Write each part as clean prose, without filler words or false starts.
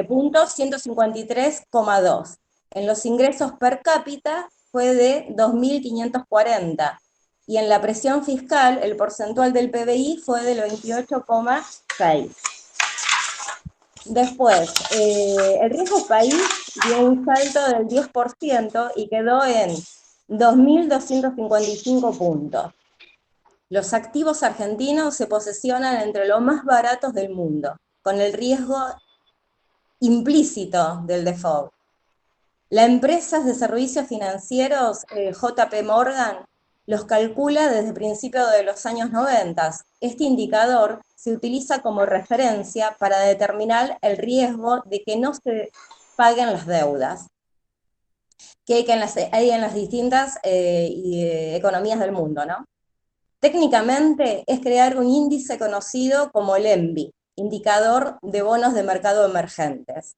punto 153,2. En los ingresos per cápita fue de 2.540. Y en la presión fiscal, el porcentual del PBI fue del 28,6. Después, el riesgo país dio un salto del 10% y quedó en 2.255 puntos. Los activos argentinos se posesionan entre los más baratos del mundo, con el riesgo implícito del default. La empresa de servicios financieros JP Morgan los calcula desde principios de los años 90. Este indicador se utiliza como referencia para determinar el riesgo de que no se paguen las deudas que hay en las distintas economías del mundo, ¿no? Técnicamente es crear un índice conocido como el ENVI, Indicador de Bonos de Mercado Emergentes.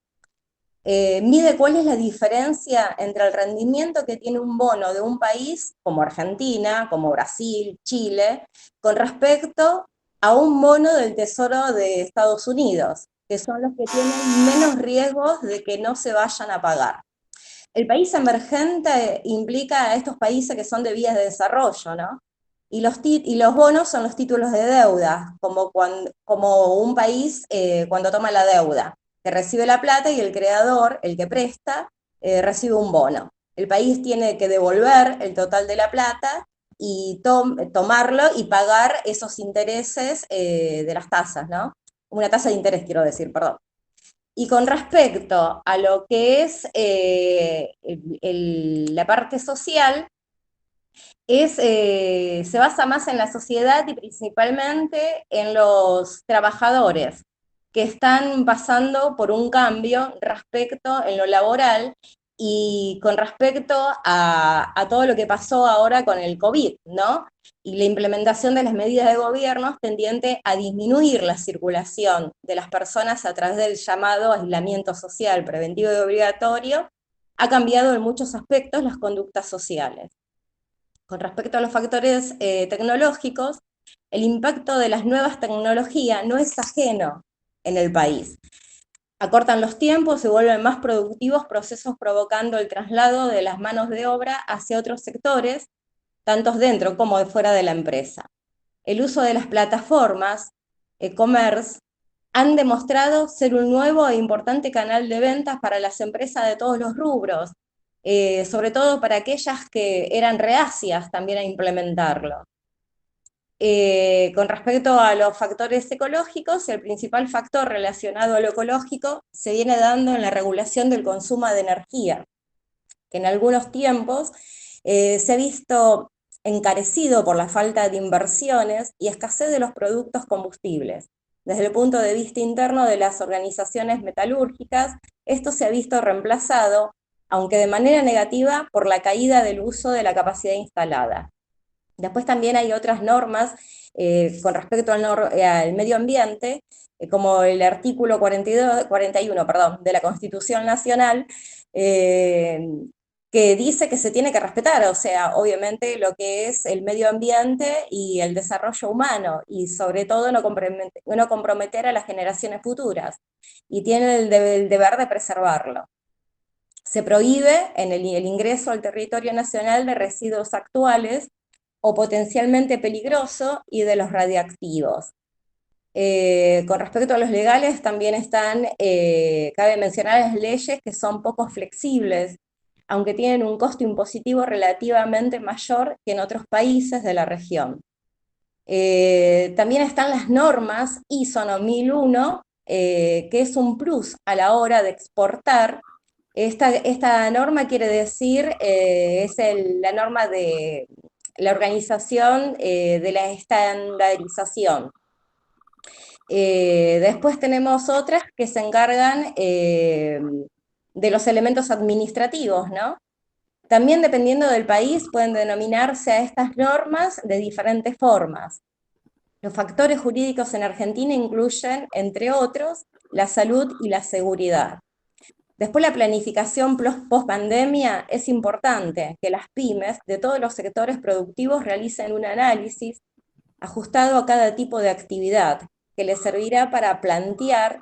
Mide cuál es la diferencia entre el rendimiento que tiene un bono de un país como Argentina, como Brasil, Chile, con respecto a un bono del Tesoro de Estados Unidos, que son los que tienen menos riesgos de que no se vayan a pagar. El país emergente implica a estos países que son de vías de desarrollo, ¿no? Y los bonos son los títulos de deuda, como un país cuando toma la deuda, que recibe la plata y el creador, el que presta, recibe un bono. El país tiene que devolver el total de la plata y tomarlo y pagar esos intereses de las tasas, ¿no? Una tasa de interés, quiero decir, perdón. Y con respecto a lo que es la parte social, se basa más en la sociedad y principalmente en los trabajadores que están pasando por un cambio respecto en lo laboral y con respecto a todo lo que pasó ahora con el COVID, ¿no? Y la implementación de las medidas de gobierno tendiente a disminuir la circulación de las personas a través del llamado aislamiento social preventivo y obligatorio, ha cambiado en muchos aspectos las conductas sociales. Con respecto a los factores tecnológicos, el impacto de las nuevas tecnologías no es ajeno en el país. Acortan los tiempos, se vuelven más productivos procesos provocando el traslado de las manos de obra hacia otros sectores, tanto dentro como de fuera de la empresa. El uso de las plataformas e-commerce han demostrado ser un nuevo e importante canal de ventas para las empresas de todos los rubros, sobre todo para aquellas que eran reacias también a implementarlo. Con respecto a los factores ecológicos, el principal factor relacionado a lo ecológico se viene dando en la regulación del consumo de energía, que en algunos tiempos se ha visto encarecido por la falta de inversiones y escasez de los productos combustibles. Desde el punto de vista interno de las organizaciones metalúrgicas, esto se ha visto reemplazado, aunque de manera negativa, por la caída del uso de la capacidad instalada. Después también hay otras normas con respecto al medio ambiente, como el artículo 41 de la Constitución Nacional, que dice que se tiene que respetar, o sea, obviamente lo que es el medio ambiente y el desarrollo humano, y sobre todo no comprometer a las generaciones futuras, y tiene el deber de preservarlo. Se prohíbe el ingreso al territorio nacional de residuos actuales o potencialmente peligrosos y de los radiactivos. Con respecto a los legales, también cabe mencionar las leyes que son poco flexibles, aunque tienen un costo impositivo relativamente mayor que en otros países de la región. También están las normas ISO 9001, que es un plus a la hora de exportar. Esta norma quiere decir, la norma de la organización de la estandarización. Después tenemos otras que se encargan de los elementos administrativos, ¿no? También dependiendo del país pueden denominarse a estas normas de diferentes formas. Los factores jurídicos en Argentina incluyen, entre otros, la salud y la seguridad. Después la planificación post-pandemia es importante que las pymes de todos los sectores productivos realicen un análisis ajustado a cada tipo de actividad que le servirá para planificar,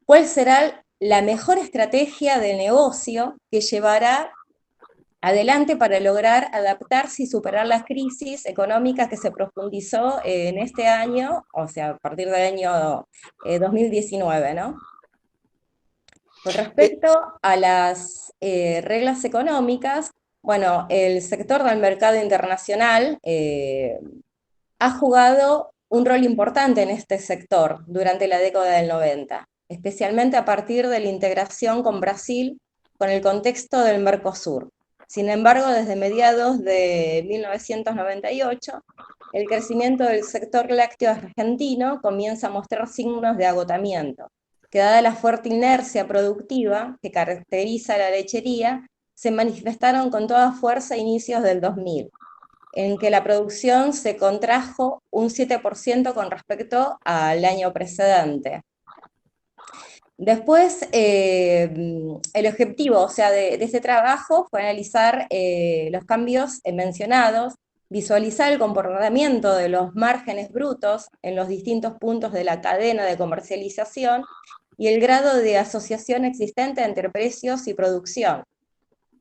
cuál será la mejor estrategia de negocio que llevará adelante para lograr adaptarse y superar la crisis económica que se profundizó en este año, o sea, a partir del año 2019, ¿no? Con Eh, respecto a las reglas económicas, bueno, el sector del mercado internacional ha jugado un rol importante en este sector durante la década del 90, especialmente a partir de la integración con Brasil con el contexto del Mercosur. Sin embargo, desde mediados de 1998, el crecimiento del sector lácteo argentino comienza a mostrar signos de agotamiento, que dada la fuerte inercia productiva que caracteriza la lechería, se manifestaron con toda fuerza a inicios del 2000, en que la producción se contrajo un 7% con respecto al año precedente. Después, el objetivo, o sea, de este trabajo fue analizar los cambios mencionados, visualizar el comportamiento de los márgenes brutos en los distintos puntos de la cadena de comercialización y el grado de asociación existente entre precios y producción.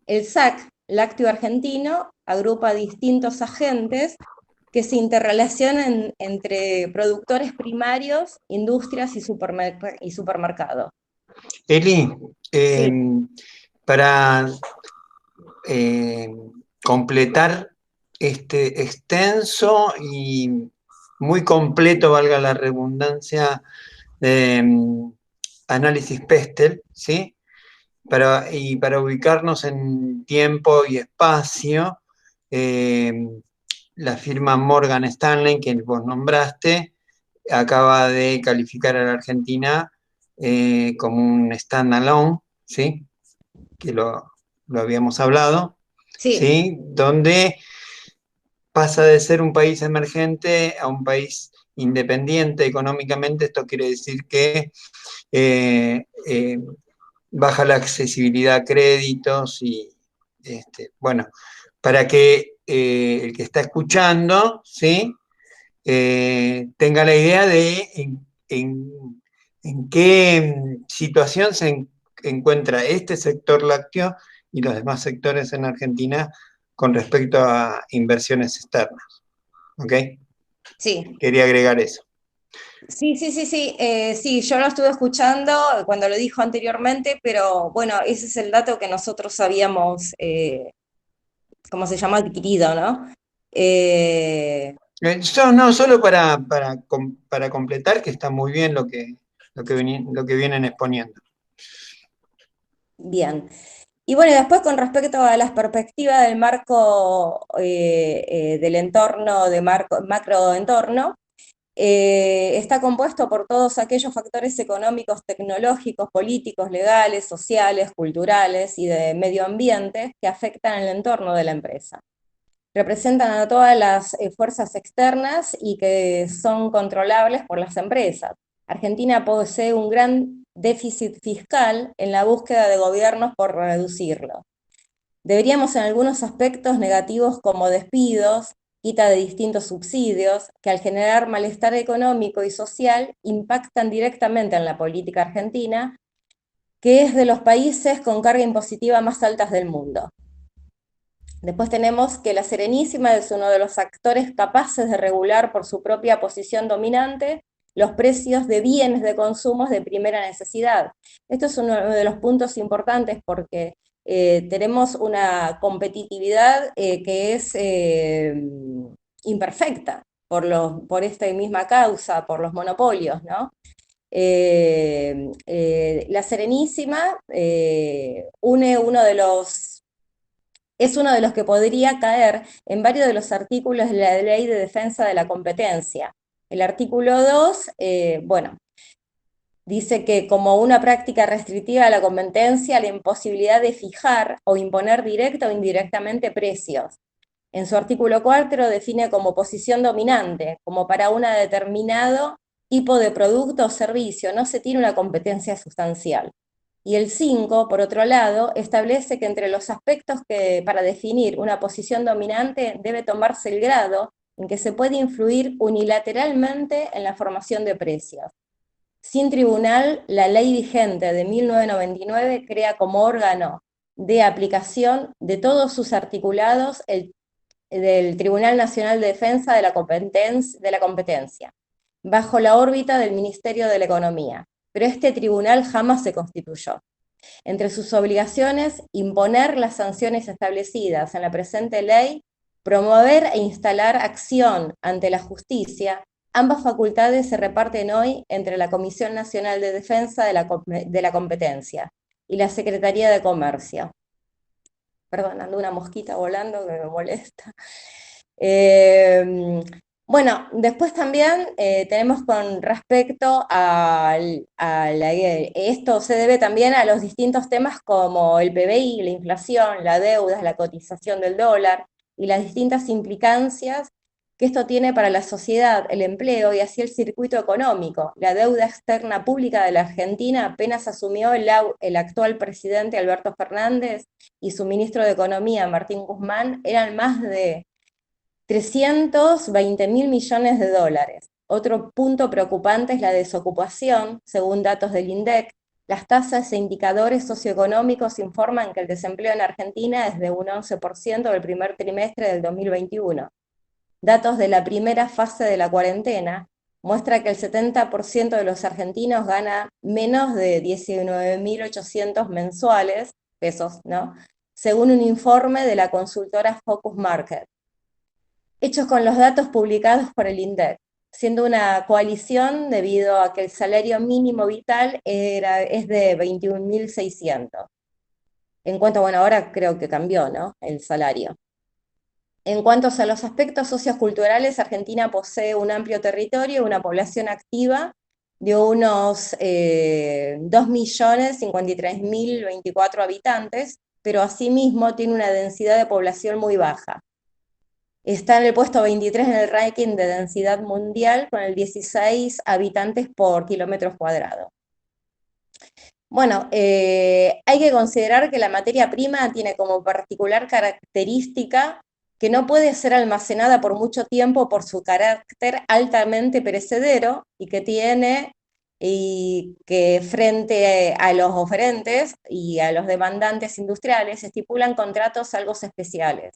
El SAC lácteo argentino agrupa distintos agentes que se interrelacionan entre productores primarios, industrias y supermercados. Eli, Sí, para eh, completar este extenso y muy completo, valga la redundancia, eh, análisis Pestel, ¿sí? Para ubicarnos en tiempo y espacio, eh, la firma Morgan Stanley, que vos nombraste, acaba de calificar a la Argentina como un standalone, ¿sí? Que lo habíamos hablado, sí, ¿sí? Donde pasa de ser un país emergente a un país independiente económicamente. Esto quiere decir que eh, eh, baja la accesibilidad a créditos y, bueno, para que el que está escuchando, ¿sí? Tenga la idea de en qué situación se encuentra este sector lácteo y los demás sectores en Argentina con respecto a inversiones externas. ¿Ok? sí. Quería agregar eso. Sí, sí, sí, sí, sí, yo lo estuve escuchando cuando lo dijo anteriormente, pero bueno, ese es el dato que nosotros habíamos, ¿cómo se llama? Adquirido, ¿no? Eh, No, solo para completar, que está muy bien lo que vienen exponiendo. bien. Y bueno, después con respecto a las perspectivas del marco del entorno, de macroentorno, está compuesto por todos aquellos factores económicos, tecnológicos, políticos, legales, sociales, culturales y de medio ambiente que afectan el entorno de la empresa. Representan a todas las fuerzas externas y que son controlables por las empresas. Argentina posee un gran déficit fiscal en la búsqueda de gobiernos por reducirlo. Deberíamos en algunos aspectos negativos como despidos, quita de distintos subsidios, que al generar malestar económico y social impactan directamente en la política argentina, que es de los países con carga impositiva más altas del mundo. Después tenemos que la Serenísima es uno de los actores capaces de regular por su propia posición dominante los precios de bienes de consumo de primera necesidad. Esto es uno de los puntos importantes porque tenemos una competitividad que es imperfecta por esta misma causa, por los monopolios, ¿no? La Serenísima une uno de los es uno de los que podría caer en varios de los artículos de la Ley de Defensa de la Competencia. El artículo 2, bueno, dice que como una práctica restrictiva de la competencia, la imposibilidad de fijar o imponer directa o indirectamente precios. En su artículo 4 define como posición dominante, como para un determinado tipo de producto o servicio, no se tiene una competencia sustancial. Y el 5, por otro lado, establece que entre los aspectos que para definir una posición dominante debe tomarse el grado en que se puede influir unilateralmente en la formación de precios. Sin tribunal, la ley vigente de 1999 crea como órgano de aplicación de todos sus articulados del Tribunal Nacional de Defensa de la Competencia, bajo la órbita del Ministerio de la Economía. Pero este tribunal jamás se constituyó. Entre sus obligaciones, imponer las sanciones establecidas en la presente ley, promover e instalar acción ante la justicia. Ambas facultades se reparten hoy entre la Comisión Nacional de Defensa de la Competencia y la Secretaría de Comercio. Perdón, ando una mosquita volando que me molesta. Bueno, después también tenemos con respecto esto se debe también a los distintos temas como el PBI, la inflación, la deuda, la cotización del dólar y las distintas implicancias que esto tiene para la sociedad, el empleo y así el circuito económico. La deuda externa pública de la Argentina apenas asumió el actual presidente Alberto Fernández y su ministro de Economía, Martín Guzmán, eran más de 320.000 millones de dólares. Otro punto preocupante es la desocupación, según datos del INDEC. Las tasas e indicadores socioeconómicos informan que el desempleo en Argentina es de un 11% del primer trimestre del 2021. Datos de la primera fase de la cuarentena muestra que el 70% de los argentinos gana menos de 19.800 mensuales, pesos, ¿no? Según un informe de la consultora Focus Market. Hechos con los datos publicados por el INDEC, siendo una coalición debido a que el salario mínimo vital es de 21.600. En cuanto, bueno, ahora creo que cambió, ¿no? El salario. En cuanto a los aspectos socioculturales, Argentina posee un amplio territorio, una población activa de unos 2.053.024 habitantes, pero asimismo tiene una densidad de población muy baja. Está en el puesto 23 en el ranking de densidad mundial con el 16 habitantes por kilómetro cuadrado. Bueno, hay que considerar que la materia prima tiene como particular característica que no puede ser almacenada por mucho tiempo por su carácter altamente perecedero y que frente a los oferentes y a los demandantes industriales estipulan contratos algo especiales.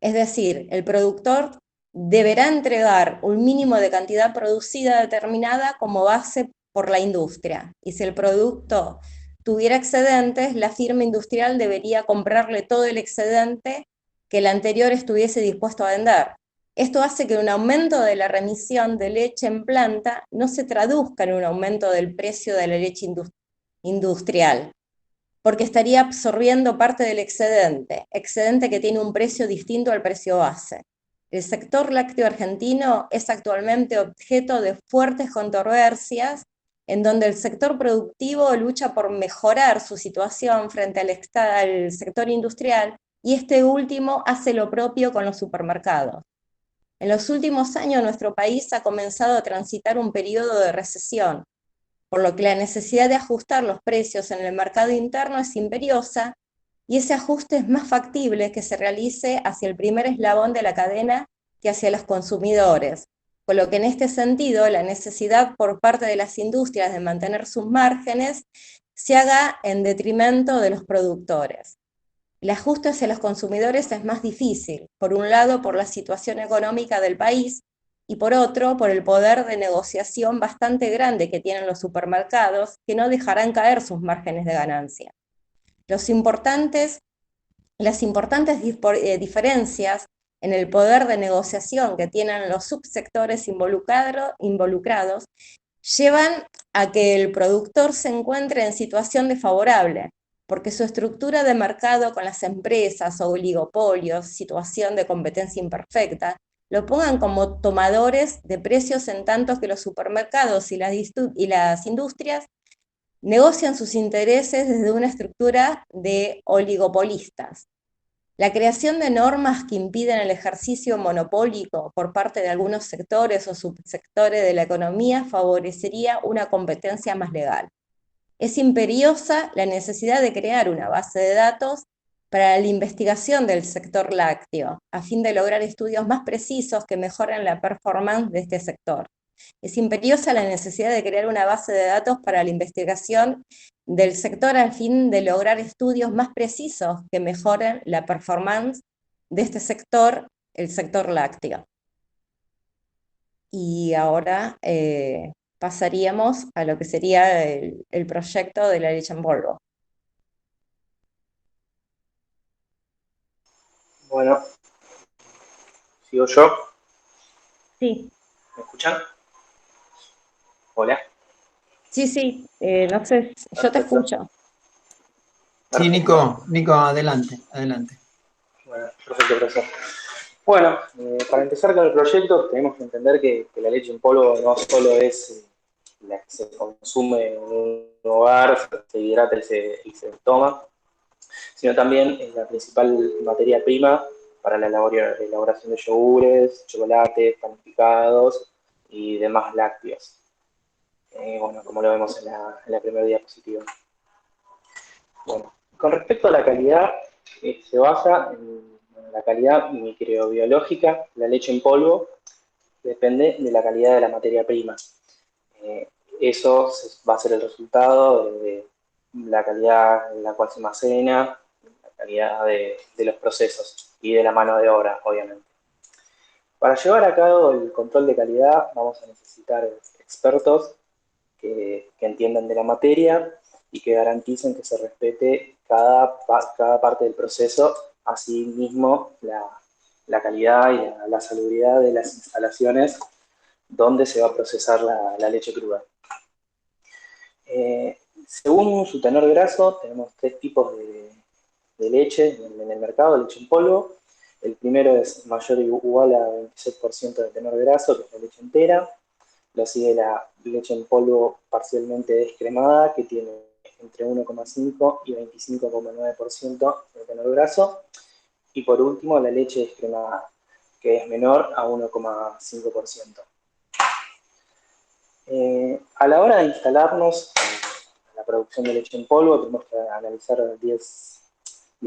Es decir, el productor deberá entregar un mínimo de cantidad producida determinada como base por la industria. Y si el producto tuviera excedentes, la firma industrial debería comprarle todo el excedente que el anterior estuviese dispuesto a vender. Esto hace que un aumento de la remisión de leche en planta no se traduzca en un aumento del precio de la leche industrial, porque estaría absorbiendo parte del excedente que tiene un precio distinto al precio base. El sector lácteo argentino es actualmente objeto de fuertes controversias, en donde el sector productivo lucha por mejorar su situación frente al sector industrial, y este último hace lo propio con los supermercados. En los últimos años nuestro país ha comenzado a transitar un periodo de recesión, por lo que la necesidad de ajustar los precios en el mercado interno es imperiosa, y ese ajuste es más factible que se realice hacia el primer eslabón de la cadena que hacia los consumidores, por lo que en este sentido la necesidad por parte de las industrias de mantener sus márgenes se haga en detrimento de los productores. El ajuste hacia los consumidores es más difícil, por un lado por la situación económica del país, y por otro, por el poder de negociación bastante grande que tienen los supermercados, que no dejarán caer sus márgenes de ganancia. Las importantes diferencias en el poder de negociación que tienen los subsectores involucrados llevan a que el productor se encuentre en situación desfavorable, porque su estructura de mercado con las empresas o oligopolios, situación de competencia imperfecta, lo pongan como tomadores de precios, en tanto que los supermercados y las industrias negocian sus intereses desde una estructura de oligopolistas. La creación de normas que impiden el ejercicio monopólico por parte de algunos sectores o subsectores de la economía favorecería una competencia más legal. Es imperiosa la necesidad de crear una base de datos para la investigación del sector lácteo, a fin de lograr estudios más precisos que mejoren la performance de este sector. Es imperiosa la necesidad de crear una base de datos para la investigación del sector al fin de lograr estudios más precisos que mejoren la performance de este sector, el sector lácteo. Y ahora pasaríamos a lo que sería el proyecto de la leche en polvo. Bueno, sigo yo. Sí, ¿Me escuchan? Hola. sí, no sé, yo te Perfecto. escucho. Sí, Perfecto. Nico, adelante, adelante. Bueno, perfecto, profesor. Bueno, para empezar con el proyecto, tenemos que entender que la leche en polvo no solo es la que se consume en un hogar, se hidrata y se toma, sino también es la principal materia prima para la elaboración de yogures, chocolates, panificados y demás lácteos. Bueno, como lo vemos en la primera diapositiva. Bueno, con respecto a la calidad, se basa en la calidad microbiológica. La leche en polvo depende de la calidad de la materia prima. Eh, Eso va a ser el resultado de la calidad en la cual se almacena, la calidad de los procesos y de la mano de obra, obviamente. Para llevar a cabo el control de calidad vamos a necesitar expertos que entiendan de la materia y que garanticen que se respete cada parte del proceso, asimismo la calidad y la salubridad de las instalaciones donde se va a procesar la leche cruda. Según su tenor graso, tenemos tres tipos de leche en el mercado, leche en polvo. El primero es mayor o igual a 26% de tenor graso, que es la leche entera. Lo sigue la leche en polvo parcialmente descremada, que tiene entre 1,5 y 25,9% de tenor graso. Y por último, la leche descremada, que es menor a 1,5%. A la hora de instalarnos en la producción de leche en polvo, tenemos que analizar 10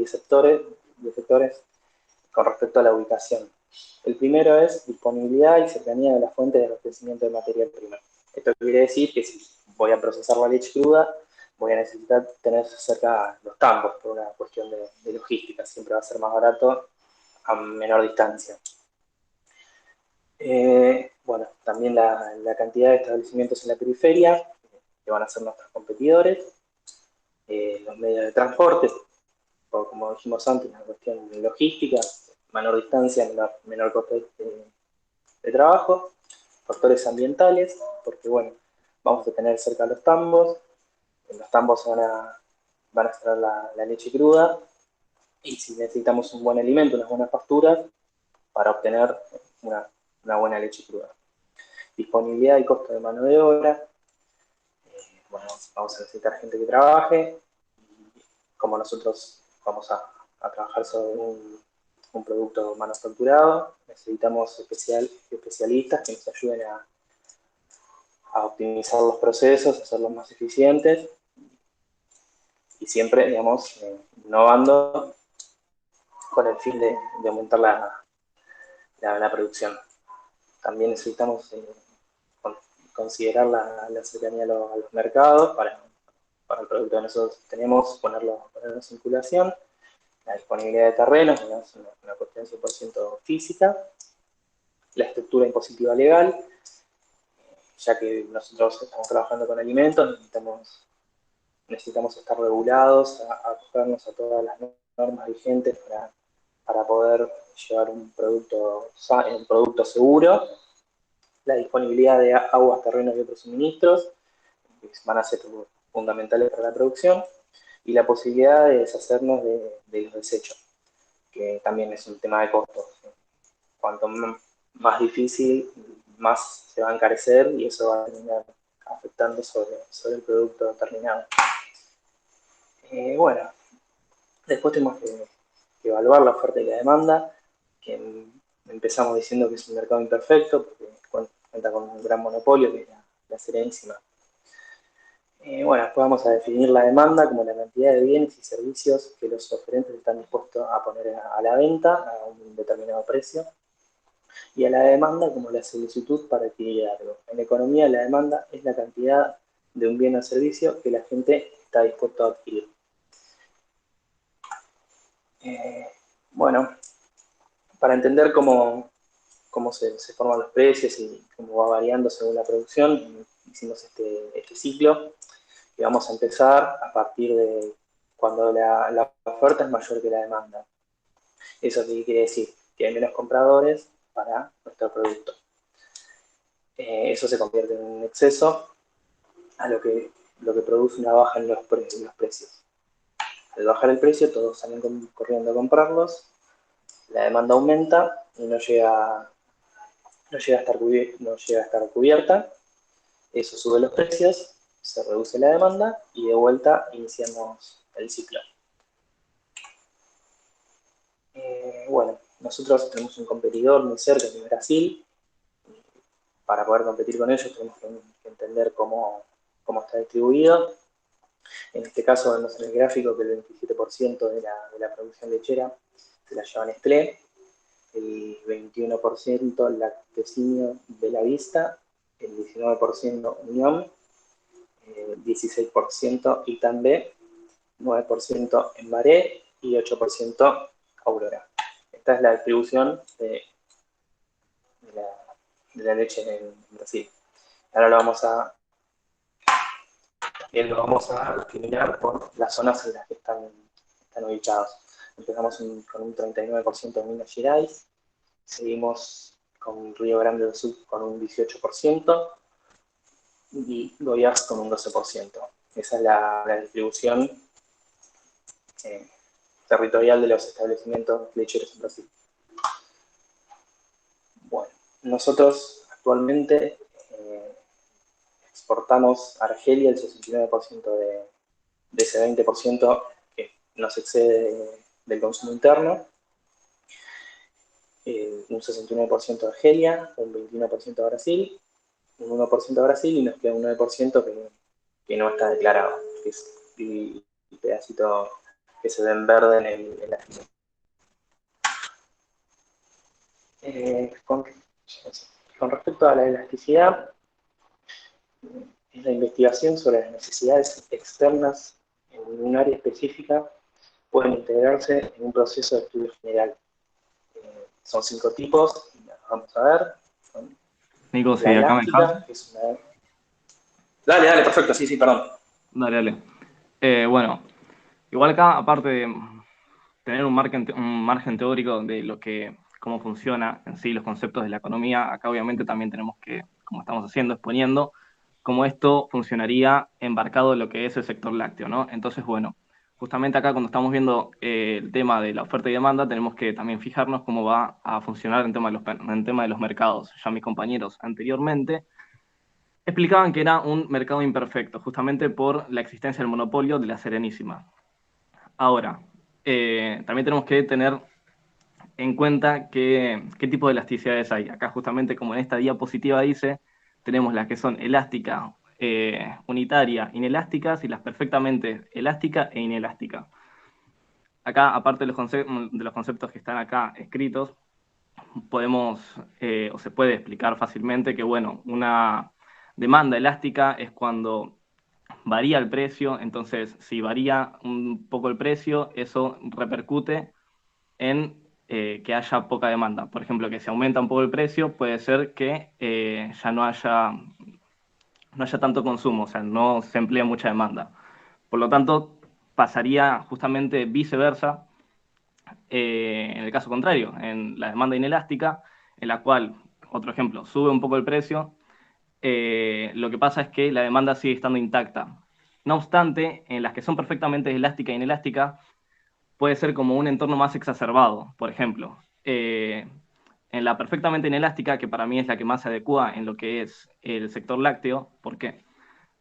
sectores, 10 sectores con respecto a la ubicación. El primero es disponibilidad y cercanía de la fuente de abastecimiento de materia prima. Esto quiere decir que si voy a procesar la leche cruda, voy a necesitar tener cerca los tambos por una cuestión de logística. Siempre va a ser más barato a menor distancia. Bueno, también la cantidad de establecimientos en la periferia, que van a ser nuestros competidores, los medios de transporte, o como dijimos antes, la cuestión de logística, menor distancia, menor costo de trabajo, factores ambientales, porque bueno, vamos a tener cerca los tambos, en los tambos van a extraer la leche cruda, y si necesitamos un buen alimento, unas buenas pasturas, para obtener una buena leche cruda. Disponibilidad y costo de mano de obra, bueno, vamos a necesitar gente que trabaje, y como nosotros vamos a trabajar sobre un producto manufacturado, necesitamos especialistas que nos ayuden a optimizar los procesos, hacerlos más eficientes y siempre, digamos, innovando con el fin de aumentar la producción. También necesitamos considerar la cercanía a los mercados para el producto que nosotros tenemos, ponerlo en circulación, la disponibilidad de terrenos, es una cuestión 100% física, la estructura impositiva legal, ya que nosotros estamos trabajando con alimentos, necesitamos estar regulados, acogernos a todas las normas vigentes para poder llevar un producto seguro, la disponibilidad de aguas, terrenos y otros suministros, que van a ser fundamentales para la producción, y la posibilidad de deshacernos de los desechos, que también es un tema de costos. Cuanto más difícil, más se va a encarecer y eso va a terminar afectando sobre el producto terminado. Bueno, después tenemos que evaluar la oferta y la demanda, que empezamos diciendo que es un mercado imperfecto, porque cuenta con un gran monopolio, que es la Serenísima. Bueno, después vamos a definir la demanda como la cantidad de bienes y servicios que los oferentes están dispuestos a poner a la venta a un determinado precio. Y a la demanda como la solicitud para adquirir algo. En economía, la demanda es la cantidad de un bien o servicio que la gente está dispuesto a adquirir. Bueno, para entender cómo se forman los precios y cómo va variando según la producción, hicimos este ciclo y vamos a empezar a partir de cuando la oferta es mayor que la demanda. ¿Eso qué quiere decir? Que hay menos compradores para nuestro producto. Eso se convierte en un exceso a lo que produce una baja en los precios. Al bajar el precio, todos salen corriendo a comprarlos, la demanda aumenta y no llega a estar cubierta, eso sube los precios, se reduce la demanda y de vuelta iniciamos el ciclo. Bueno, nosotros tenemos un competidor muy cerca de Brasil. Para poder competir con ellos tenemos que entender cómo está distribuido. En este caso vemos en el gráfico que el 27% de la producción lechera se la lleva Nestlé, el 21% Lactocinio de la Vista, el 19% Unión, 16% Itambé, 9% Embaré y 8% Aurora. Esta es la distribución de la leche en Brasil. Ahora lo vamos a discriminar por las zonas en las que están ubicados. Empezamos con un 39% en Minas Gerais, seguimos con Río Grande do Sul con un 18% y Goiás con un 12%. Esa es la distribución territorial de los establecimientos lecheros en Brasil. Bueno, nosotros actualmente exportamos a Argelia el 69% de ese 20% que nos excede del consumo interno, un 69% a Argelia, un 21% a Brasil, un 1% a Brasil y nos queda un 9% que no está declarado, que es el pedacito que se ve en verde en la fila. Con respecto a la elasticidad, es la investigación sobre las necesidades externas en un área específica pueden integrarse en un proceso de estudio general. Son 5 tipos, vamos a ver. Nico, La sí, acá me elástica, dejas. que es una... Dale, perfecto, sí, perdón. Dale. Bueno, igual acá, aparte de tener un margen teórico de cómo funciona en sí los conceptos de la economía, acá obviamente también tenemos que, como estamos haciendo, exponiendo cómo esto funcionaría embarcado en lo que es el sector lácteo, ¿no? Entonces, bueno, justamente acá cuando estamos viendo el tema de la oferta y demanda, tenemos que también fijarnos cómo va a funcionar en tema de los mercados. Ya mis compañeros anteriormente explicaban que era un mercado imperfecto, justamente por la existencia del monopolio de la Serenísima. Ahora, también tenemos que tener en cuenta qué tipo de elasticidades hay. Acá justamente como en esta diapositiva dice, tenemos las que son elástica, unitaria, inelásticas y las perfectamente elástica e inelástica. Acá, aparte de los conceptos que están acá escritos, podemos o se puede explicar fácilmente que, bueno, una demanda elástica es cuando varía el precio, entonces si varía un poco el precio, eso repercute en que haya poca demanda. Por ejemplo, que si aumenta un poco el precio, puede ser que ya no haya tanto consumo, o sea, no se emplea mucha demanda. Por lo tanto, pasaría justamente viceversa en el caso contrario, en la demanda inelástica, en la cual, otro ejemplo, sube un poco el precio, lo que pasa es que la demanda sigue estando intacta. No obstante, en las que son perfectamente elástica e inelástica, puede ser como un entorno más exacerbado. Por ejemplo, en la perfectamente inelástica, que para mí es la que más se adecua en lo que es el sector lácteo, ¿por qué?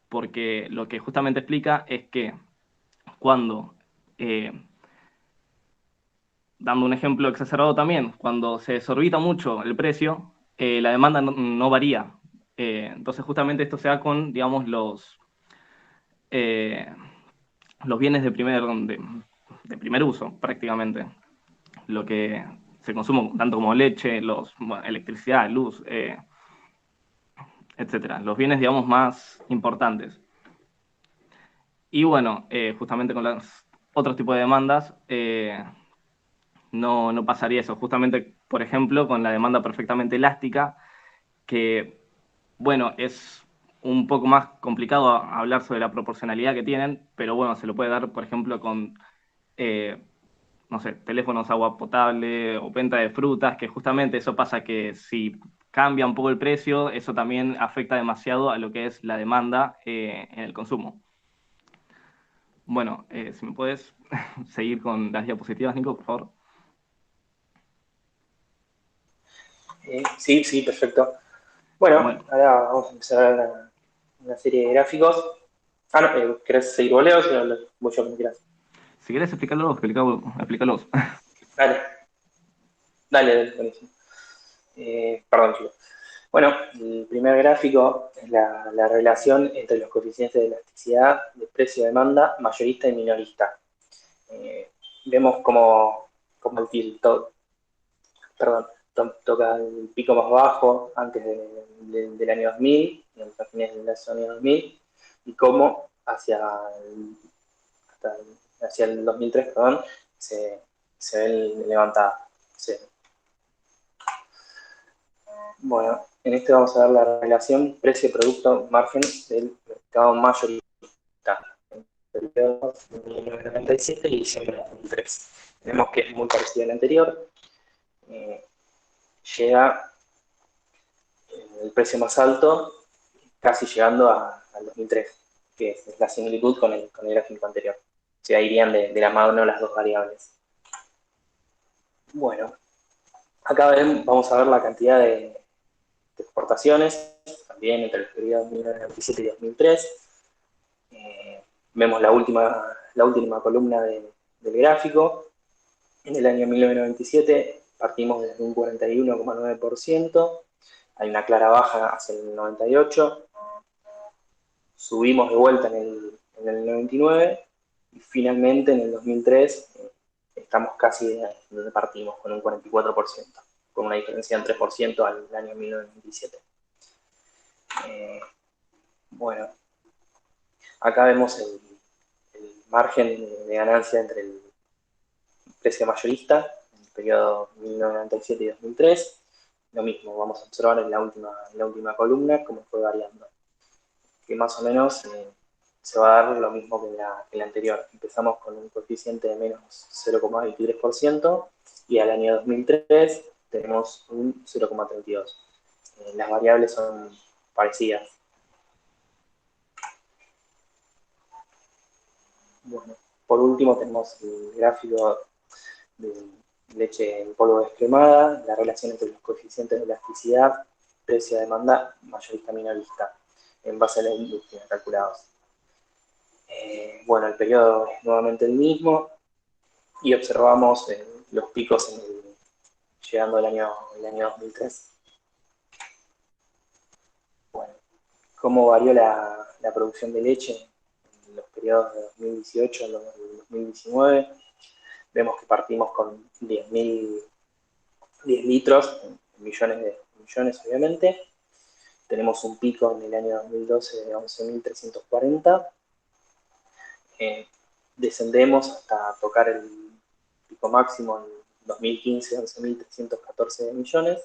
Porque lo que justamente explica es que cuando, dando un ejemplo exacerbado también, cuando se desorbita mucho el precio, la demanda no varía. Entonces justamente esto se da con, digamos, eh, los bienes de primer uso, prácticamente. Lo que se consume tanto como leche, bueno, electricidad, luz, etcétera. Los bienes, digamos, más importantes. Y bueno, justamente con los otros tipos de demandas, no pasaría eso. Justamente, por ejemplo, con la demanda perfectamente elástica, que, bueno, es un poco más complicado hablar sobre la proporcionalidad que tienen, pero bueno, se lo puede dar, por ejemplo, con, eh, no sé, teléfonos, agua potable o venta de frutas, que justamente eso pasa que si cambia un poco el precio, eso también afecta demasiado a lo que es la demanda en el consumo. Bueno, si me puedes seguir con las diapositivas, Nico, por favor. Sí, sí, perfecto. Bueno, Bueno, ahora vamos a empezar a ver una serie de gráficos. Ah, no, ¿querés seguir vos, Leo? Si no, voy yo como quieras. si quieres explicarlo, explícalos. Dale, dale, dale, buenísimo. Perdón, chicos. Bueno, el primer gráfico es la relación entre los coeficientes de elasticidad de precio-demanda mayorista y minorista. Vemos como perdón, toca el pico más bajo antes del año 2000, a fines del año 2000, y cómo hacia el 2003, perdón, se, se ven levantadas. Bueno, en este vamos a ver la relación precio-producto-margen del mercado mayorista en el periodo de 1997 y diciembre de 2003. Vemos que es muy parecido al anterior. Eh, Llega el precio más alto, casi llegando al 2003, que es la similitud con el gráfico anterior. O sea, irían de la mano las dos variables. Bueno, acá vamos a ver la cantidad de exportaciones, también entre el periodo 1997 y 2003. Vemos la última columna del gráfico. En el año 1997 partimos desde un 41,9%, hay una clara baja hacia el 98, subimos de vuelta en el 99 y finalmente en el 2003 estamos casi donde partimos, con un 44%, con una diferencia de 3% al año 1997. Bueno, acá vemos el margen de ganancia entre el precio mayorista en el periodo 1997 y 2003. Lo mismo, vamos a observar en la última columna cómo fue variando, que más o menos se va a dar lo mismo que la anterior. Empezamos con un coeficiente de menos 0,23% y al año 2003 tenemos un 0,32%. Las variables son parecidas. Bueno, por último tenemos el gráfico de leche en polvo descremada, la relación entre los coeficientes de elasticidad, precio-demanda, mayorista-minorista, en base a la industria calculados. Bueno, el periodo es nuevamente el mismo y observamos los picos llegando el año 2003. Bueno, ¿cómo varió la producción de leche en los periodos de 2018 al 2019? Vemos que partimos con 10 litros, millones obviamente. Tenemos un pico en el año 2012 de 11.340. Descendemos hasta tocar el pico máximo en 2015, 11.314 millones.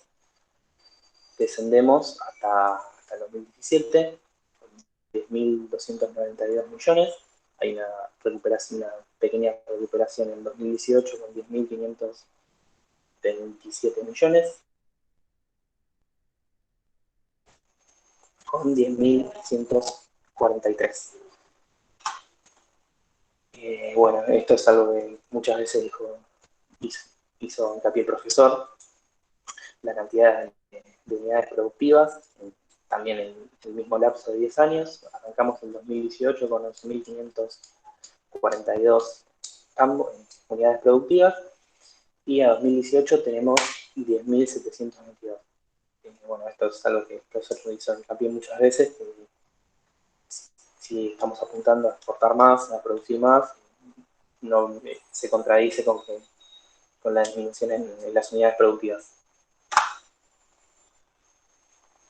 Descendemos hasta el 2017, con 10.292 millones. Hay una pequeña recuperación en 2018 con 10.527 millones, con 10.143. Bueno, esto es algo que muchas veces hizo hincapié el profesor, la cantidad de unidades productivas, también en el mismo lapso de 10 años. Arrancamos en 2018 con 11.542 unidades productivas y a 2018 tenemos 10.722. Bueno, esto es algo que el profesor hizo hincapié muchas veces, que si si estamos apuntando a exportar más, a producir más, no se contradice con la disminución en las unidades productivas.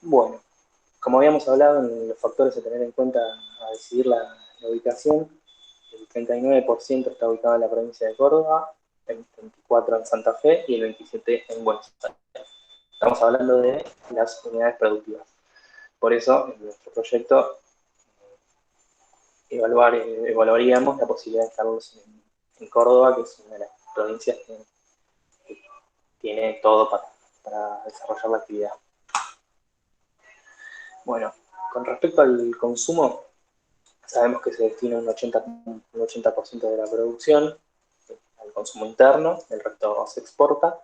Bueno, como habíamos hablado en los factores a tener en cuenta a decidir la ubicación, el 39% está ubicado en la provincia de Córdoba, el 24% en Santa Fe y el 27% en Buenos Aires. Estamos hablando de las unidades productivas. Por eso, en nuestro proyecto, evaluaríamos la posibilidad de instalarlos en Córdoba, que es una de las provincias que tiene todo para desarrollar la actividad. Bueno, con respecto al consumo, sabemos que se destina un 80% de la producción al consumo interno, el resto se exporta,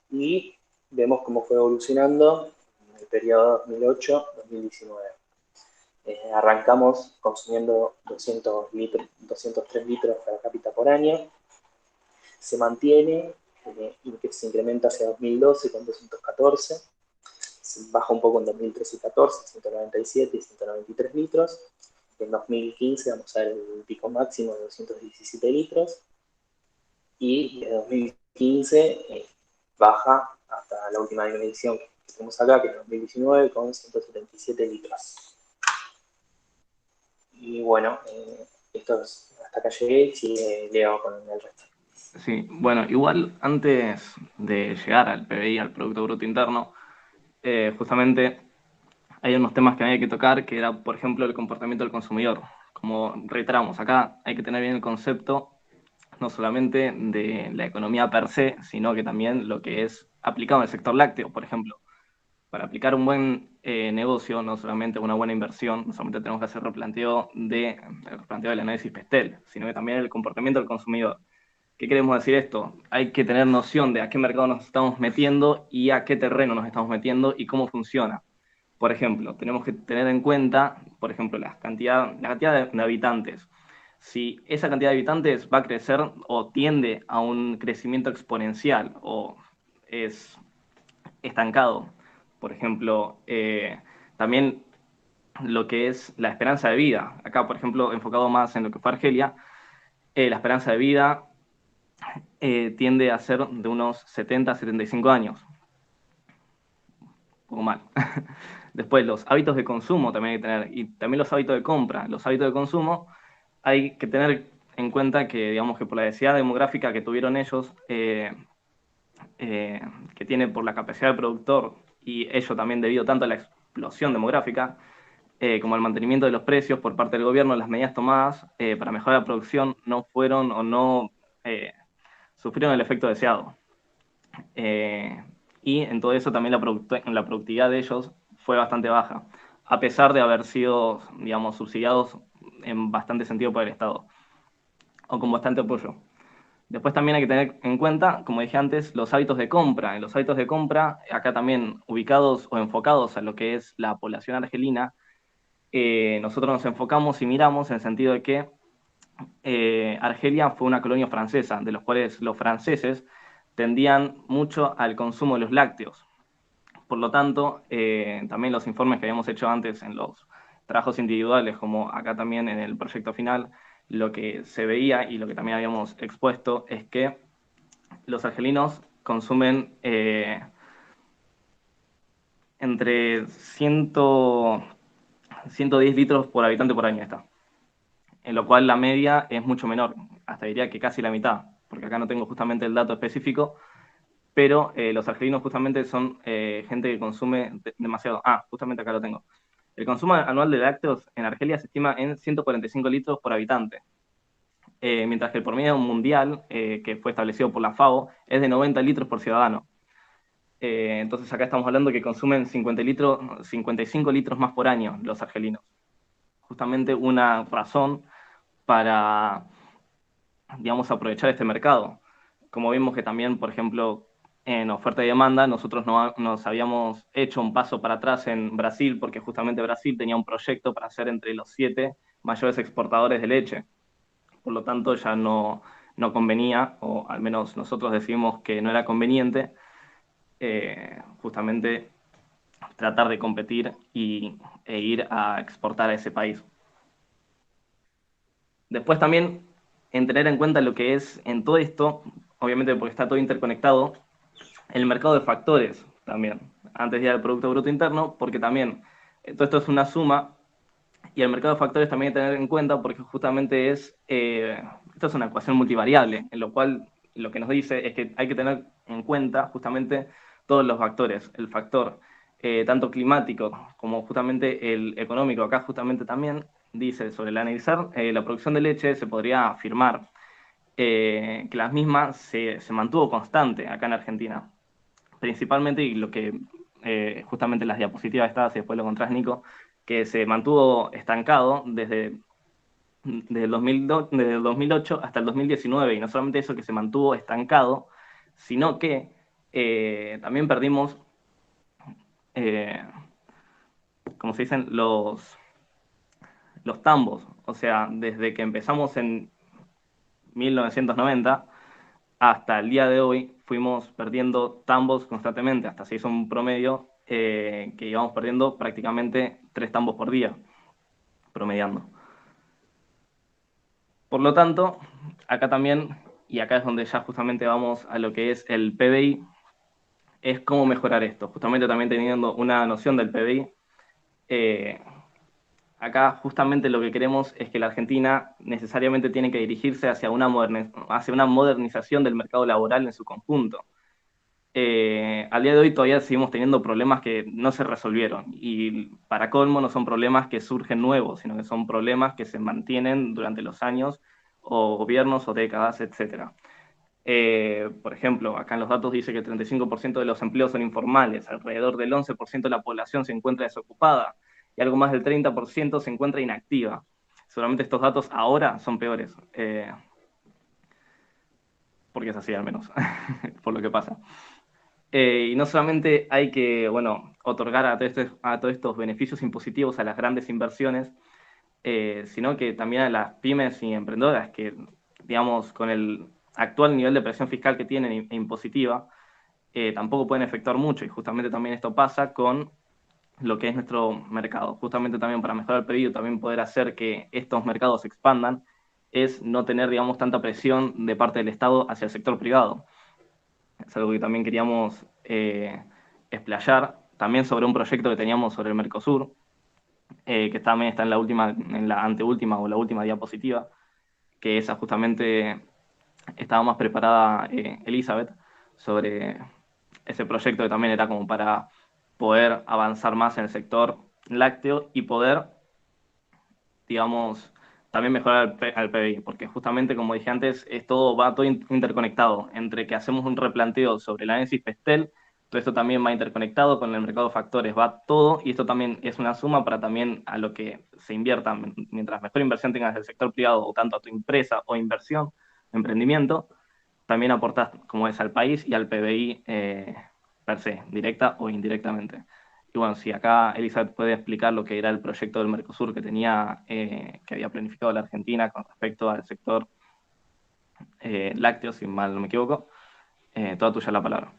y vemos cómo fue evolucionando en el periodo 2008-2019. Arrancamos consumiendo 203 litros per cápita por año, se mantiene y que se incrementa hacia 2012 con 214, se baja un poco en 2013 y 14, 197 y 193 litros, en 2015 vamos a ver el pico máximo de 217 litros, y en 2015 baja hasta la última medición que tenemos acá, que es 2019, con 177 litros. Y bueno, esto es, hasta acá llegué y sigue Leo con el resto. Sí, bueno, igual antes de llegar al PBI, al Producto Bruto Interno, justamente hay unos temas que había que tocar, que era, por ejemplo, el comportamiento del consumidor. Como reiteramos, acá hay que tener bien el concepto no solamente de la economía per se, sino que también lo que es aplicado en el sector lácteo, por ejemplo. Para aplicar un buen negocio, no solamente una buena inversión, no solamente tenemos que hacer el replanteo del análisis PESTEL, sino que también el comportamiento del consumidor. ¿Qué queremos decir esto? Hay que tener noción de a qué mercado nos estamos metiendo y a qué terreno nos estamos metiendo y cómo funciona. Por ejemplo, tenemos que tener en cuenta, por ejemplo, la cantidad de habitantes. Si esa cantidad de habitantes va a crecer o tiende a un crecimiento exponencial o es estancado, por ejemplo, también lo que es la esperanza de vida. Acá, por ejemplo, enfocado más en lo que fue Argelia, la esperanza de vida tiende a ser de unos 70 a 75 años. Un poco mal. Después, los hábitos de consumo también hay que tener, y también los hábitos de compra. Los hábitos de consumo hay que tener en cuenta que, digamos, que por la densidad demográfica que tuvieron ellos, que tiene por la capacidad del productor, y ello también debido tanto a la explosión demográfica, como al mantenimiento de los precios por parte del gobierno, las medidas tomadas para mejorar la producción no fueron o no sufrieron el efecto deseado. Y en todo eso también la productividad de ellos fue bastante baja, a pesar de haber sido, digamos, subsidiados en bastante sentido por el Estado, o con bastante apoyo. Después también hay que tener en cuenta, como dije antes, los hábitos de compra. En los hábitos de compra, acá también ubicados o enfocados a lo que es la población argelina, nosotros nos enfocamos y miramos en el sentido de que Argelia fue una colonia francesa, de los cuales los franceses tendían mucho al consumo de los lácteos. Por lo tanto, también los informes que habíamos hecho antes en los trabajos individuales, como acá también en el proyecto final, lo que se veía y lo que también habíamos expuesto es que los argelinos consumen entre 110 litros por habitante por año, está. En lo cual la media es mucho menor, hasta diría que casi la mitad, porque acá no tengo justamente el dato específico, pero los argelinos justamente son gente que consume demasiado. Ah, justamente acá lo tengo. El consumo anual de lácteos en Argelia se estima en 145 litros por habitante, mientras que el promedio mundial, que fue establecido por la FAO, es de 90 litros por ciudadano. Entonces acá estamos hablando que consumen 55 litros más por año los argelinos. Justamente una razón para, digamos, aprovechar este mercado. Como vimos que también, por ejemplo, en oferta y demanda, nosotros nos habíamos hecho un paso para atrás en Brasil, porque justamente Brasil tenía un proyecto para ser entre los 7 mayores exportadores de leche. Por lo tanto, ya no convenía, o al menos nosotros decidimos que no era conveniente, justamente tratar de competir e ir a exportar a ese país. Después también en tener en cuenta lo que es en todo esto, obviamente porque está todo interconectado, el mercado de factores también, antes de ir al Producto Bruto Interno, porque también todo esto es una suma, y el mercado de factores también hay que tener en cuenta porque justamente esto es una ecuación multivariable, en lo cual lo que nos dice es que hay que tener en cuenta justamente todos los factores, el factor tanto climático como justamente el económico, acá justamente también dice sobre el analizar la producción de leche se podría afirmar que la misma se mantuvo constante acá en Argentina, principalmente, y lo que justamente las diapositivas estas, y después lo contras, Nico, que se mantuvo estancado desde desde el 2008 hasta el 2019, y no solamente eso que se mantuvo estancado, sino que también perdimos, eh, como se dicen, los tambos, o sea, desde que empezamos en 1990 hasta el día de hoy fuimos perdiendo tambos constantemente, hasta se hizo un promedio que íbamos perdiendo prácticamente 3 tambos por día, promediando. Por lo tanto, acá también, y acá es donde ya justamente vamos a lo que es el PBI, es cómo mejorar esto. Justamente también teniendo una noción del PBI, acá justamente lo que queremos es que la Argentina necesariamente tiene que dirigirse hacia hacia una modernización del mercado laboral en su conjunto. Al día de hoy todavía seguimos teniendo problemas que no se resolvieron y para colmo no son problemas que surgen nuevos, sino que son problemas que se mantienen durante los años o gobiernos o décadas, etc. Por ejemplo, acá en los datos dice que el 35% de los empleos son informales, alrededor del 11% de la población se encuentra desocupada y algo más del 30% se encuentra inactiva. Seguramente estos datos ahora son peores, porque es así al menos, por lo que pasa. Y no solamente hay que, bueno, otorgar a todos estos beneficios impositivos a las grandes inversiones, sino que también a las pymes y emprendedoras que, digamos, con el actual nivel de presión fiscal que tienen e impositiva, tampoco pueden efectuar mucho. Y justamente también esto pasa con lo que es nuestro mercado. Justamente también para mejorar el pedido, también poder hacer que estos mercados se expandan, es no tener, digamos, tanta presión de parte del Estado hacia el sector privado. Es algo que también queríamos explayar, también sobre un proyecto que teníamos sobre el Mercosur, que también está en la anteúltima o la última diapositiva, que esa justamente estaba más preparada Elizabeth sobre ese proyecto que también era como para poder avanzar más en el sector lácteo y poder, digamos, también mejorar al PBI, porque justamente, como dije antes, va todo interconectado, entre que hacemos un replanteo sobre el análisis PESTEL, todo esto también va interconectado con el mercado de factores, va todo, y esto también es una suma para también a lo que se invierta, mientras mejor inversión tengas del sector privado, o tanto a tu empresa o inversión, emprendimiento, también aportas como es al país y al PBI per se, directa o indirectamente. Y bueno, si acá Elizabeth puede explicar lo que era el proyecto del Mercosur que tenía, que había planificado la Argentina con respecto al sector lácteo, si mal no me equivoco, toda tuya la palabra.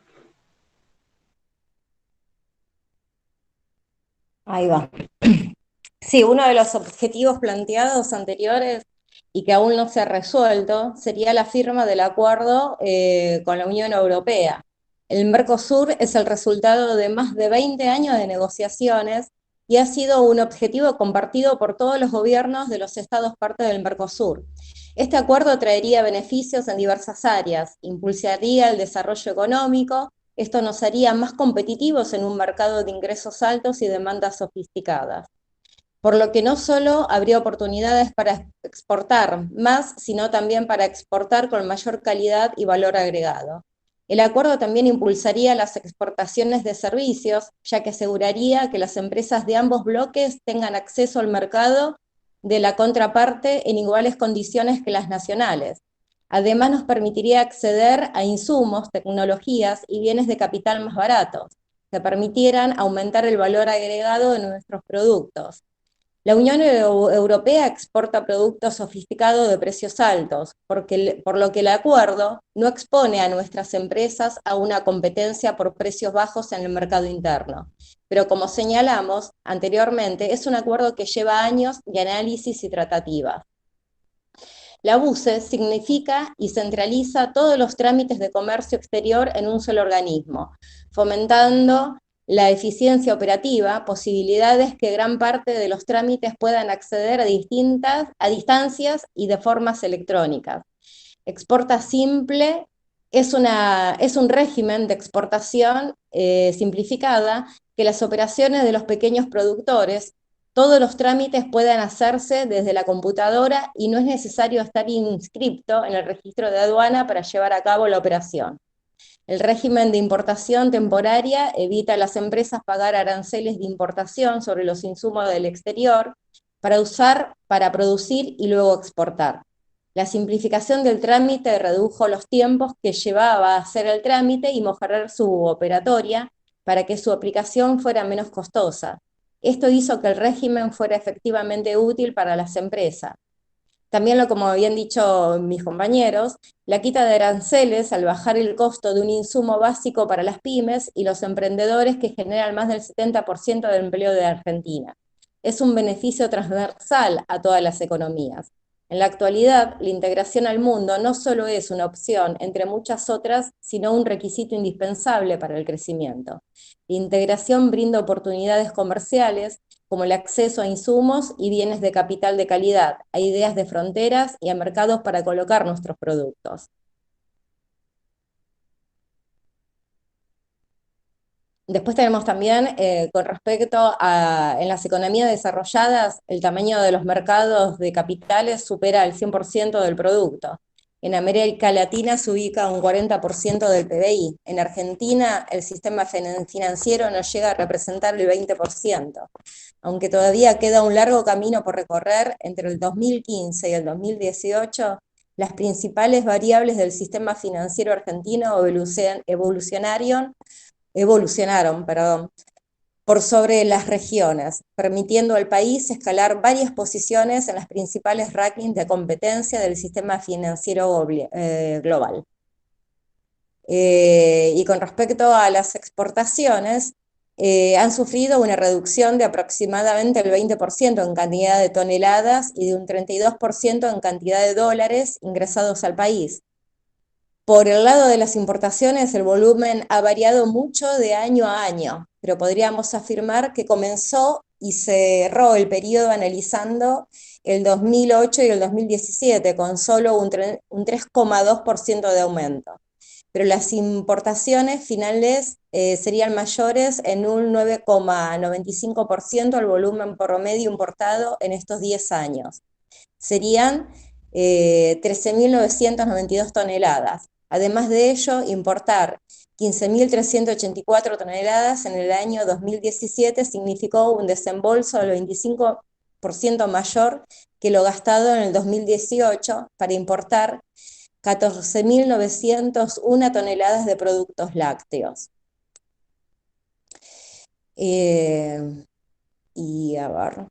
Ahí va. Sí, uno de los objetivos planteados anteriores y que aún no se ha resuelto sería la firma del acuerdo con la Unión Europea. El Mercosur es el resultado de más de 20 años de negociaciones y ha sido un objetivo compartido por todos los gobiernos de los estados parte del Mercosur. Este acuerdo traería beneficios en diversas áreas, impulsaría el desarrollo económico, esto nos haría más competitivos en un mercado de ingresos altos y demandas sofisticadas, por lo que no solo habría oportunidades para exportar más, sino también para exportar con mayor calidad y valor agregado. El acuerdo también impulsaría las exportaciones de servicios, ya que aseguraría que las empresas de ambos bloques tengan acceso al mercado de la contraparte en iguales condiciones que las nacionales. Además, nos permitiría acceder a insumos, tecnologías y bienes de capital más baratos, que permitieran aumentar el valor agregado de nuestros productos. La Unión Europea exporta productos sofisticados de precios altos, por lo que el acuerdo no expone a nuestras empresas a una competencia por precios bajos en el mercado interno. Pero como señalamos anteriormente, es un acuerdo que lleva años de análisis y tratativas. La BUCE significa y centraliza todos los trámites de comercio exterior en un solo organismo, fomentando la eficiencia operativa, posibilidades que gran parte de los trámites puedan acceder a distancias y de formas electrónicas. Exporta Simple es un régimen de exportación simplificada que las operaciones de los pequeños productores, todos los trámites puedan hacerse desde la computadora y no es necesario estar inscripto en el registro de aduana para llevar a cabo la operación. El régimen de importación temporaria evita a las empresas pagar aranceles de importación sobre los insumos del exterior para usar para producir y luego exportar. La simplificación del trámite redujo los tiempos que llevaba a hacer el trámite y mejorar su operatoria para que su aplicación fuera menos costosa. Esto hizo que el régimen fuera efectivamente útil para las empresas. También, como habían dicho mis compañeros, la quita de aranceles al bajar el costo de un insumo básico para las pymes y los emprendedores que generan más del 70% del empleo de Argentina. Es un beneficio transversal a todas las economías. En la actualidad, la integración al mundo no solo es una opción entre muchas otras, sino un requisito indispensable para el crecimiento. La integración brinda oportunidades comerciales, como el acceso a insumos y bienes de capital de calidad, a ideas de fronteras y a mercados para colocar nuestros productos. Después tenemos también, con respecto a, en las economías desarrolladas, el tamaño de los mercados de capitales supera el 100% del producto. En América Latina se ubica un 40% del PBI. En Argentina, el sistema financiero no llega a representar el 20%. Aunque todavía queda un largo camino por recorrer, entre el 2015 y el 2018, las principales variables del sistema financiero argentino evolucionaron por sobre las regiones, permitiendo al país escalar varias posiciones en las principales rankings de competencia del sistema financiero global. Y con respecto a las exportaciones, han sufrido una reducción de aproximadamente el 20% en cantidad de toneladas y de un 32% en cantidad de dólares ingresados al país. Por el lado de las importaciones, el volumen ha variado mucho de año a año, pero podríamos afirmar que comenzó y cerró el periodo analizando el 2008 y el 2017 con solo un 3,2% de aumento. Pero las importaciones finales serían mayores en un 9,95% al volumen promedio importado en estos 10 años. Serían 13.992 toneladas. Además de ello, importar 15.384 toneladas en el año 2017 significó un desembolso del 25% mayor que lo gastado en el 2018 para importar 14.901 toneladas de productos lácteos. Y a ver.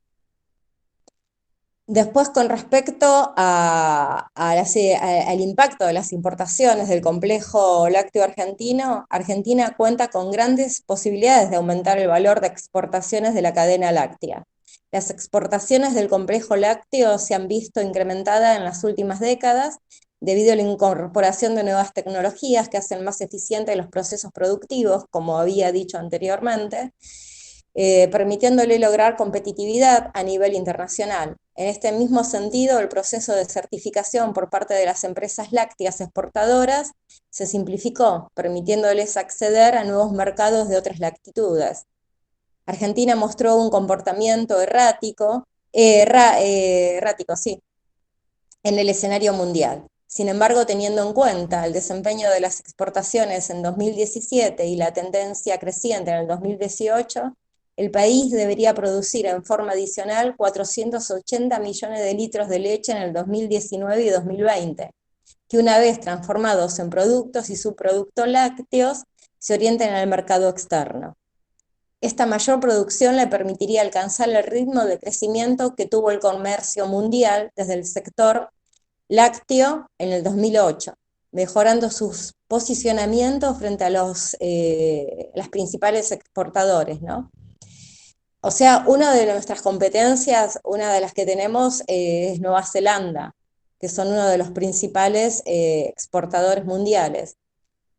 Después, con respecto al impacto de las importaciones del complejo lácteo argentino, Argentina cuenta con grandes posibilidades de aumentar el valor de exportaciones de la cadena láctea. Las exportaciones del complejo lácteo se han visto incrementadas en las últimas décadas debido a la incorporación de nuevas tecnologías que hacen más eficientes los procesos productivos, como había dicho anteriormente, permitiéndole lograr competitividad a nivel internacional. En este mismo sentido, el proceso de certificación por parte de las empresas lácteas exportadoras se simplificó, permitiéndoles acceder a nuevos mercados de otras latitudes. Argentina mostró un comportamiento errático, sí, en el escenario mundial. Sin embargo, teniendo en cuenta el desempeño de las exportaciones en 2017 y la tendencia creciente en el 2018, el país debería producir en forma adicional 480 millones de litros de leche en el 2019 y 2020, que una vez transformados en productos y subproductos lácteos, se orienten al mercado externo. Esta mayor producción le permitiría alcanzar el ritmo de crecimiento que tuvo el comercio mundial desde el sector lácteo en el 2008, mejorando sus posicionamientos frente a las principales exportadores, ¿no? O sea, una de nuestras competencias, una de las que tenemos es Nueva Zelanda. que son uno de los principales exportadores mundiales.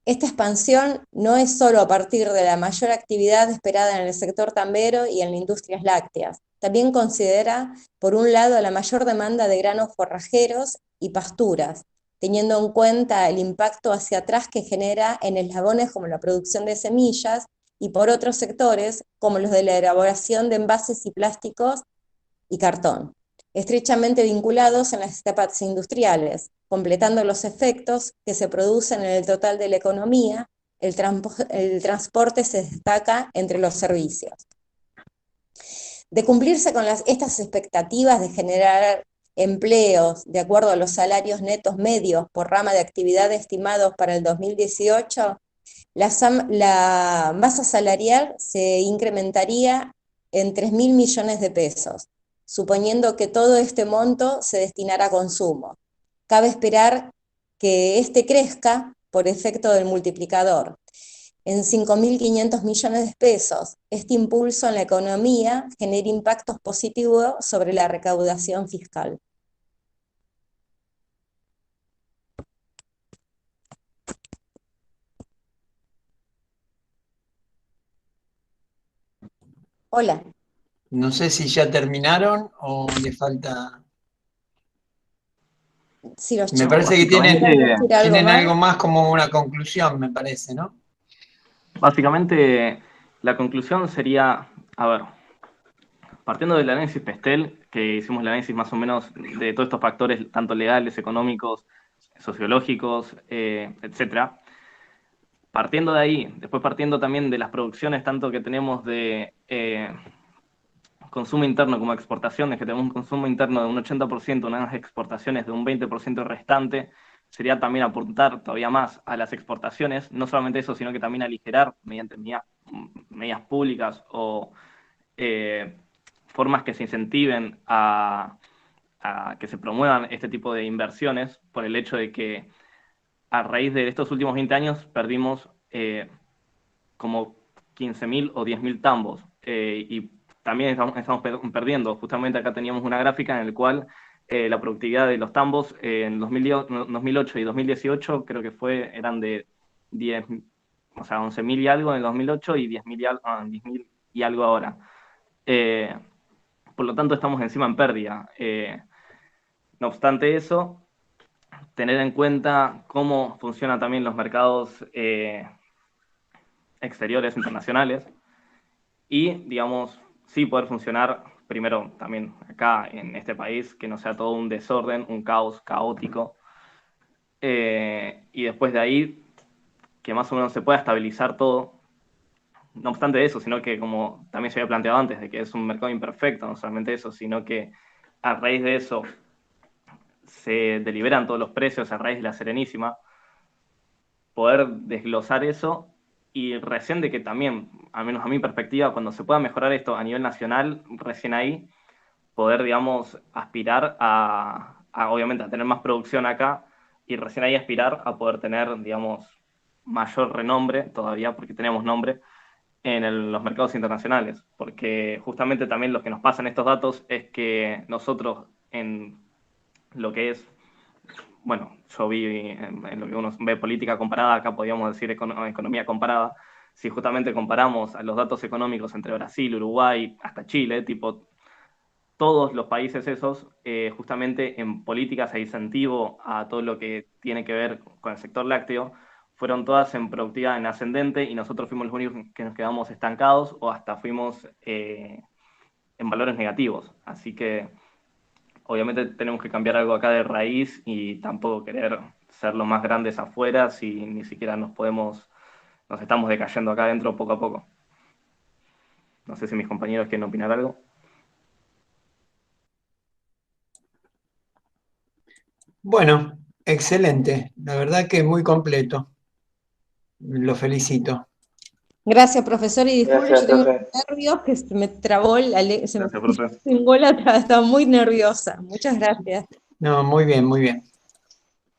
Esta expansión no es solo a partir de la mayor actividad esperada en el sector tambero y en las industrias lácteas. También considera, por un lado, la mayor demanda de granos forrajeros y pasturas, teniendo en cuenta el impacto hacia atrás que genera en eslabones como la producción de semillas y por otros sectores como los de la elaboración de envases y plásticos y cartón, estrechamente vinculados en las etapas industriales, completando los efectos que se producen en el total de la economía. El transporte se destaca entre los servicios. De cumplirse con estas expectativas de generar empleos de acuerdo a los salarios netos medios por rama de actividad estimados para el 2018, la masa salarial se incrementaría en 3.000 millones de pesos, suponiendo que todo este monto se destinara a consumo. Cabe esperar que este crezca por efecto del multiplicador en 5.500 millones de pesos. Este impulso en la economía genera impactos positivos sobre la recaudación fiscal. Hola. No sé si ya terminaron o le falta... Sí, los me parece que tienen Básicamente- algo más como una conclusión, me parece, ¿no? Básicamente, la conclusión sería, a ver, partiendo del análisis Pestel, que hicimos el análisis más o menos de todos estos factores, tanto legales, económicos, sociológicos, etcétera. Partiendo de ahí, después partiendo también de las producciones, tanto que tenemos de consumo interno como exportaciones, que tenemos un consumo interno de un 80%, unas exportaciones de un 20% restante, sería también apuntar todavía más a las exportaciones, no solamente eso, sino que también aligerar mediante medidas públicas o formas que se incentiven a que se promuevan este tipo de inversiones, por el hecho de que a raíz de estos últimos 20 años perdimos como 15.000 o 10.000 tambos, y también estamos perdiendo. Justamente acá teníamos una gráfica en la cual la productividad de los tambos en 2008 y 2018 creo que eran de 10, o sea, 11.000 y algo en el 2008 y 10.000 y algo ahora. Por lo tanto, estamos encima en pérdida. No obstante eso, tener en cuenta cómo funcionan también los mercados exteriores, internacionales, y, digamos, sí poder funcionar, primero también acá en este país, que no sea todo un desorden, un caos caótico, y después de ahí, que más o menos se pueda estabilizar todo. No obstante eso, sino que, como también se había planteado antes, de que es un mercado imperfecto, no solamente eso, sino que a raíz de eso se deliberan todos los precios a raíz de la Serenísima, poder desglosar eso, y recién de que también, al menos a mi perspectiva, cuando se pueda mejorar esto a nivel nacional, recién ahí poder, digamos, aspirar obviamente, a tener más producción acá, y recién ahí aspirar a poder tener, digamos, mayor renombre todavía, porque tenemos nombre, en los mercados internacionales, porque justamente también lo que nos pasa en estos datos es que nosotros en lo que es, bueno, yo vi en lo que uno ve política comparada, acá podríamos decir economía comparada, si justamente comparamos a los datos económicos entre Brasil, Uruguay, hasta Chile, tipo todos los países esos, justamente en políticas e incentivo a todo lo que tiene que ver con el sector lácteo, fueron todas en productividad en ascendente, y nosotros fuimos los únicos que nos quedamos estancados o hasta fuimos en valores negativos. Así que obviamente tenemos que cambiar algo acá de raíz, y tampoco querer ser los más grandes afuera si ni siquiera nos estamos decayendo acá adentro poco a poco. No sé si mis compañeros quieren opinar algo. Bueno, excelente. La verdad que es muy completo. Lo felicito. Gracias, profesor, y disculpe, Gracias, yo tengo profe. nervios que se me trabó se me Gracias, profe. pingó la estaba muy nerviosa. Muchas gracias. No, muy bien, muy bien.